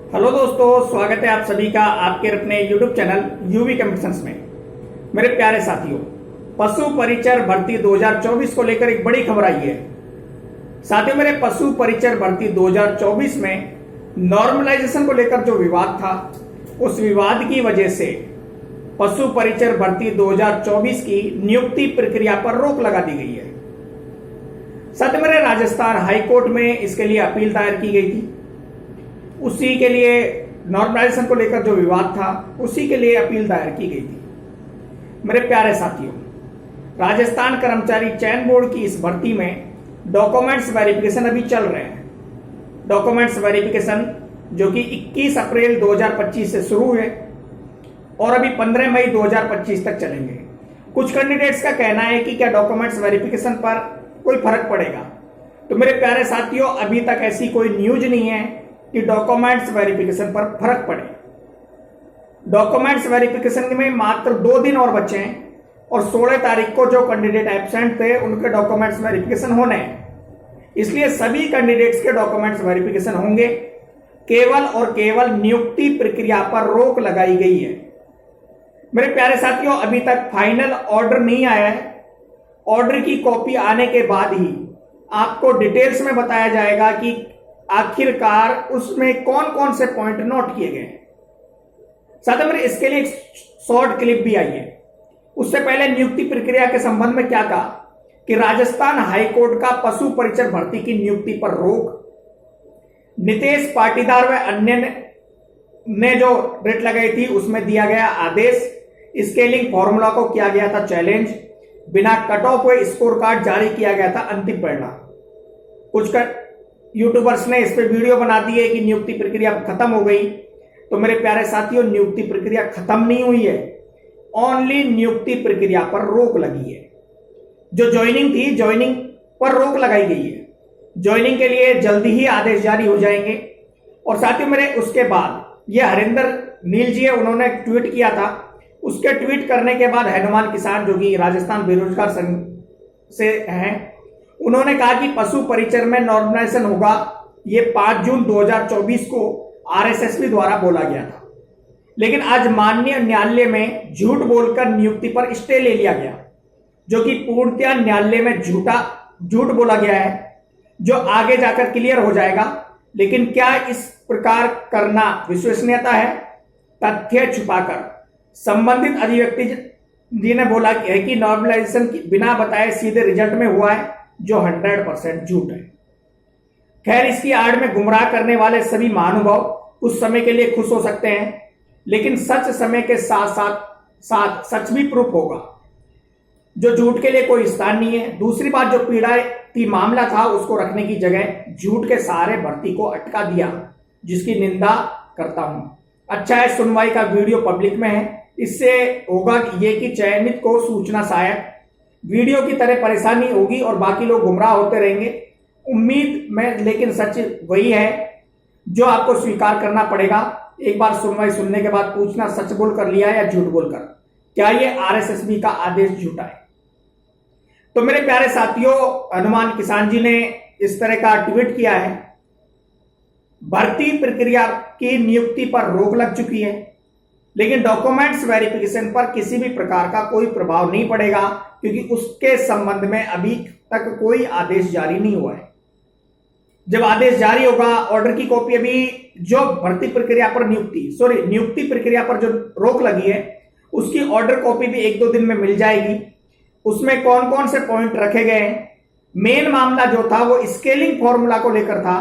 Hello दोस्तों, स्वागत है आप सभी का आपके अपने यूट्यूब चैनल यूवी कंपटीशंस में। मेरे प्यारे साथियों, पशु परिचर भर्ती 2024 को लेकर एक बड़ी खबर आई है। साथियों, मेरे पशु परिचर भर्ती 2024 में नॉर्मलाइजेशन को लेकर जो विवाद था, उस विवाद की वजह से पशु परिचर भर्ती 2024 की नियुक्ति प्रक्रिया पर रोक लगा दी गई है। साथियों, मेरे राजस्थान हाईकोर्ट में इसके लिए अपील दायर की गई थी। उसी के लिए नॉर्मलाइजेशन को लेकर जो विवाद था, उसी के लिए अपील दायर की गई थी। मेरे प्यारे साथियों, राजस्थान कर्मचारी चयन बोर्ड की इस भर्ती में डॉक्यूमेंट्स वेरिफिकेशन अभी चल रहे हैं। डॉक्यूमेंट्स वेरिफिकेशन जो कि 21 अप्रैल 2025 से शुरू हुए और अभी 15 मई 2025 तक चलेंगे। कुछ कैंडिडेट्स का कहना है कि क्या डॉक्यूमेंट्स वेरिफिकेशन पर कोई फर्क पड़ेगा। तो मेरे प्यारे साथियों, अभी तक ऐसी कोई न्यूज नहीं है कि डॉक्यूमेंट्स वेरिफिकेशन पर फर्क पड़े। डॉक्यूमेंट्स वेरिफिकेशन में मात्र 2 दिन और बचे हैं और 16 तारीख को जो कैंडिडेट एब्सेंट थे उनके डॉक्यूमेंट्स वेरिफिकेशन होने हैं। इसलिए सभी कैंडिडेट्स के डॉक्यूमेंट्स वेरिफिकेशन होंगे। केवल और केवल नियुक्ति प्रक्रिया पर रोक लगाई गई है। मेरे प्यारे साथियों, अभी तक फाइनल ऑर्डर नहीं आया है। ऑर्डर की कॉपी आने के बाद ही आपको डिटेल्स में बताया जाएगा कि आखिरकार उसमें कौन कौन से पॉइंट नोट किए गए। साथ में इसके लिए एक शॉर्ट क्लिप भी आई है। उससे पहले नियुक्ति प्रक्रिया के संबंध में क्या कहा कि राजस्थान हाईकोर्ट का पशु परिचर भर्ती की नियुक्ति पर रोक, नितेश पाटीदार व अन्य ने जो रेट लगाई थी उसमें दिया गया आदेश, स्केलिंग फॉर्मूला को किया गया था चैलेंज, बिना कट ऑफ हुए स्कोर कार्ड जारी किया गया था अंतिम परिणाम। कुछ यूट्यूबर्स ने इस पे वीडियो बना दी है कि नियुक्ति प्रक्रिया खत्म हो गई। तो मेरे प्यारे साथियों, नियुक्ति प्रक्रिया खत्म नहीं हुई है, ओनली नियुक्ति प्रक्रिया पर रोक लगी है। जो ज्वाइनिंग थी, ज्वाइनिंग पर रोक लगाई गई है। ज्वाइनिंग के लिए जल्दी ही आदेश जारी हो जाएंगे। और साथियों, मेरे उसके बाद ये हरिंदर नील जी है, उन्होंने ट्वीट किया था। उसके ट्वीट करने के बाद हनुमान किसान जो कि राजस्थान बेरोजगार संघ से हैं, उन्होंने कहा कि पशु परिचर में नॉर्मलाइजेशन होगा। ये 5 जून 2024 को आरएसएसबी द्वारा बोला गया था, लेकिन आज माननीय न्यायालय में झूठ बोलकर नियुक्ति पर स्टे ले लिया गया, जो कि पूर्णतया न्यायालय में झूठ बोला गया है, जो आगे जाकर क्लियर हो जाएगा। लेकिन क्या इस प्रकार करना विश्वसनीयता है? तथ्य छुपाकर संबंधित अधिवक्ता जी ने बोला है कि नॉर्मलाइजेशन बिना बताए सीधे रिजल्ट में हुआ है, जो 100% झूठ है। खैर, इसकी आड़ में गुमराह करने वाले सभी महानुभाव कुछ समय के लिए खुश हो सकते हैं, लेकिन सच समय के साथ साथ सच भी प्रूफ होगा। जो झूठ के लिए कोई स्थान नहीं है। दूसरी बात, जो पीड़ित मामला था उसको रखने की जगह झूठ के सहारे भर्ती को अटका दिया, जिसकी निंदा करता हूं। अच्छा है सुनवाई का वीडियो पब्लिक में है। इससे होगा ये कि चयनित को सूचना सहायक वीडियो की तरह परेशानी होगी और बाकी लोग गुमराह होते रहेंगे। उम्मीद में, लेकिन सच वही है जो आपको स्वीकार करना पड़ेगा। एक बार सुनवाई सुनने के बाद पूछना, सच बोल कर लिया या झूठ बोलकर, क्या ये आरएसएसबी का आदेश झूठा है? तो मेरे प्यारे साथियों, हनुमान किसान जी ने इस तरह का ट्वीट किया है। भर्ती प्रक्रिया की नियुक्ति पर रोक लग चुकी है, लेकिन डॉक्यूमेंट्स वेरिफिकेशन पर किसी भी प्रकार का कोई प्रभाव नहीं पड़ेगा, क्योंकि उसके संबंध में अभी तक कोई आदेश जारी नहीं हुआ है। जब आदेश जारी होगा, ऑर्डर की कॉपी अभी जो भर्ती प्रक्रिया पर नियुक्ति प्रक्रिया पर जो रोक लगी है, उसकी ऑर्डर कॉपी भी 1-2 दिन में मिल जाएगी। उसमें कौन कौन से पॉइंट रखे गए हैं। मेन मामला जो था वो स्केलिंग फॉर्मूला को लेकर था,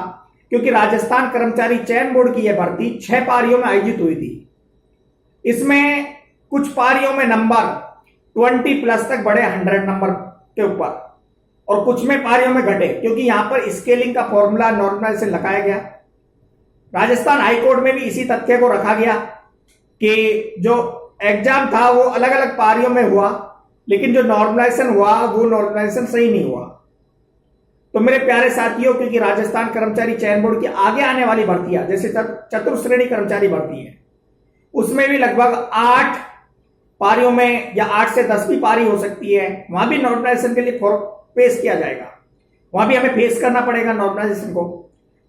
क्योंकि राजस्थान कर्मचारी चयन बोर्ड की यह भर्ती 6 पारियों में आयोजित हुई थी। इसमें कुछ पारियों में नंबर 20+ तक बढ़े 100 नंबर के ऊपर, और कुछ में पारियों में घटे, क्योंकि यहां पर स्केलिंग का फॉर्मूला नॉर्मलाइजेशन लगाया गया। राजस्थान हाईकोर्ट में भी इसी तथ्य को रखा गया कि जो एग्जाम था वो अलग अलग पारियों में हुआ, लेकिन जो नॉर्मलाइजेशन हुआ वो नॉर्मलाइजेशन सही नहीं हुआ। तो मेरे प्यारे साथियों, क्योंकि राजस्थान कर्मचारी चयन बोर्ड की आगे आने वाली भर्तियां, जैसे चतुर्श्रेणी कर्मचारी भर्ती है, उसमें भी लगभग 8 पारियों में या 8 से 10 भी पारी हो सकती है। वहां भी नॉर्मलाइजेशन के लिए फॉर्म पेश किया जाएगा, वहां भी हमें फेस करना पड़ेगा नॉर्मलाइजेशन को।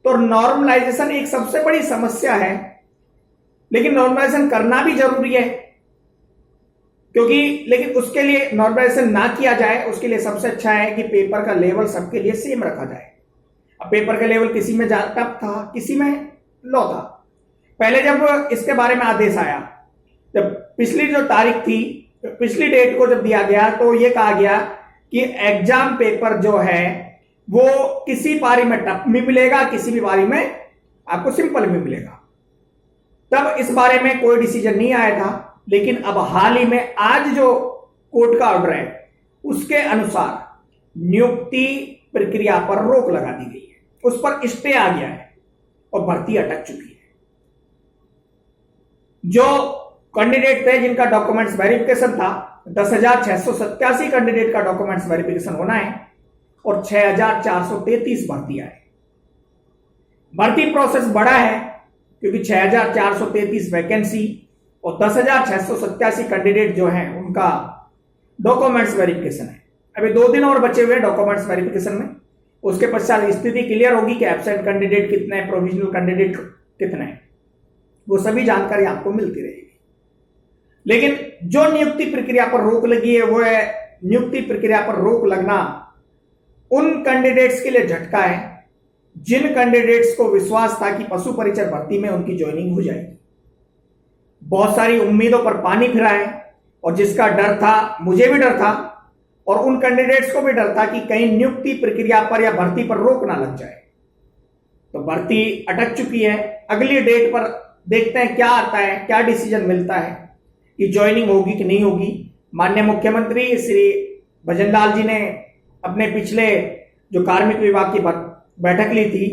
तो नॉर्मलाइजेशन एक सबसे बड़ी समस्या है, लेकिन नॉर्मलाइजेशन करना भी जरूरी है, क्योंकि लेकिन उसके लिए नॉर्मलाइजेशन ना किया जाए, उसके लिए सबसे अच्छा है कि पेपर का लेवल सबके लिए सेम रखा जाए। अब पेपर का लेवल किसी में टफ था, किसी में लो था। पहले जब इसके बारे में आदेश आया, जब पिछली जो तारीख थी, पिछली डेट को जब दिया गया, तो यह कहा गया कि एग्जाम पेपर जो है वो किसी पारी में टफ भी मिलेगा, किसी भी पारी में आपको सिंपल भी मिलेगा। तब इस बारे में कोई डिसीजन नहीं आया था, लेकिन अब हाल ही में आज जो कोर्ट का ऑर्डर है उसके अनुसार नियुक्ति प्रक्रिया पर रोक लगा दी गई है, उस पर स्टे आ गया है और भर्ती अटक चुकी है। जो कैंडिडेट थे जिनका डॉक्यूमेंट्स वेरिफिकेशन था, 10,687 कैंडिडेट का डॉक्यूमेंट्स वेरिफिकेशन होना है और 6,433 भर्ती आए। भर्ती प्रोसेस बड़ा है क्योंकि 6,433 वैकेंसी और 10,687 कैंडिडेट जो हैं उनका डॉक्यूमेंट्स वेरिफिकेशन है। अभी 2 दिन और बचे हुए हैं डॉक्यूमेंट्स वेरिफिकेशन में। उसके पश्चात स्थिति क्लियर होगी कि एब्सेंट कैंडिडेट कितने हैं, प्रोविजनल कैंडिडेट कितने हैं, वो सभी जानकारी आपको मिलती रहेगी। लेकिन जो नियुक्ति प्रक्रिया पर रोक लगी है, वो है नियुक्ति प्रक्रिया पर रोक लगना उन कैंडिडेट्स के लिए झटका है जिन कैंडिडेट्स को विश्वास था कि पशु परिचर भर्ती में उनकी ज्वाइनिंग हो जाएगी। बहुत सारी उम्मीदों पर पानी फिरा है और जिसका डर था, मुझे भी डर था और उन कैंडिडेट्स को भी डर था कि कहीं नियुक्ति प्रक्रिया पर या भर्ती पर रोक ना लग जाए। तो भर्ती अटक चुकी है। अगली डेट पर देखते हैं क्या आता है, क्या डिसीजन मिलता है कि ज्वाइनिंग होगी कि नहीं होगी। माननीय मुख्यमंत्री श्री भजनलाल जी ने अपने पिछले जो कार्मिक विभाग की बैठक ली थी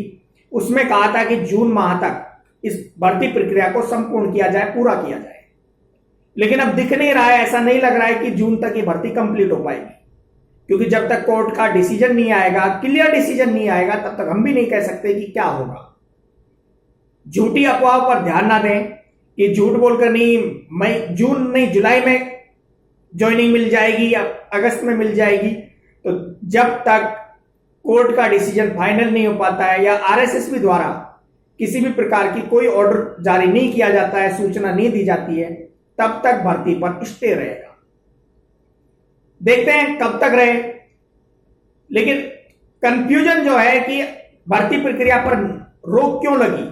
उसमें कहा था कि जून माह तक इस भर्ती प्रक्रिया को संपूर्ण किया जाए, पूरा किया जाए। लेकिन अब दिख नहीं रहा है, ऐसा नहीं लग रहा है कि जून तक ये भर्ती कंप्लीट हो पाएगी, क्योंकि जब तक कोर्ट का डिसीजन नहीं आएगा, क्लियर डिसीजन नहीं आएगा, तब तक हम भी नहीं कह सकते कि क्या होगा। झूठी अफवाह पर ध्यान ना दें कि झूठ बोलकर नहीं जून नहीं जुलाई में ज्वाइनिंग मिल जाएगी या अगस्त में मिल जाएगी। तो जब तक कोर्ट का डिसीजन फाइनल नहीं हो पाता है या आरएसएसबी द्वारा किसी भी प्रकार की कोई ऑर्डर जारी नहीं किया जाता है, सूचना नहीं दी जाती है, तब तक भर्ती पर स्टे रहेगा। देखते हैं कब तक रहे। लेकिन कंफ्यूजन जो है कि भर्ती प्रक्रिया पर रोक क्यों लगी।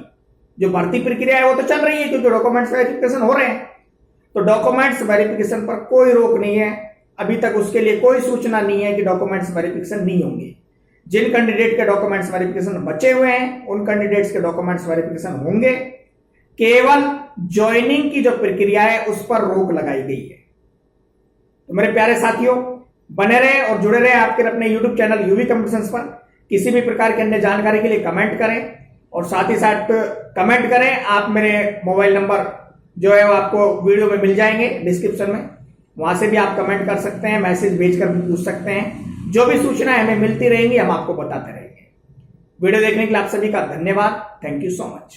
जो भर्ती प्रक्रिया है वो तो चल रही है क्योंकि डॉक्यूमेंट्स वेरिफिकेशन हो रहे हैं। तो डॉक्यूमेंट्स वेरिफिकेशन पर कोई रोक नहीं है, अभी तक उसके लिए कोई सूचना नहीं है कि डॉक्यूमेंट्स वेरिफिकेशन नहीं होंगे। जिन कैंडिडेट के डॉक्यूमेंट्स वेरिफिकेशन बचे हुए हैं उन कैंडिडेट्स के डॉक्यूमेंट्स वेरिफिकेशन होंगे। केवल ज्वाइनिंग की जो प्रक्रिया है उस पर रोक लगाई गई है। तो मेरे प्यारे साथियों, बने रहे और जुड़े रहे आपके अपने YouTube चैनल यूवी कंपटीशंस पर। किसी भी प्रकार की अन्य जानकारी के लिए कमेंट करें और साथ ही साथ कमेंट करें। आप मेरे मोबाइल नंबर जो है वो आपको वीडियो में मिल जाएंगे डिस्क्रिप्शन में, वहां से भी आप कमेंट कर सकते हैं, मैसेज भेजकर भी पूछ सकते हैं। जो भी सूचना हमें मिलती रहेंगी हम आपको बताते रहेंगे। वीडियो देखने के लिए आप सभी का धन्यवाद। Thank you so much.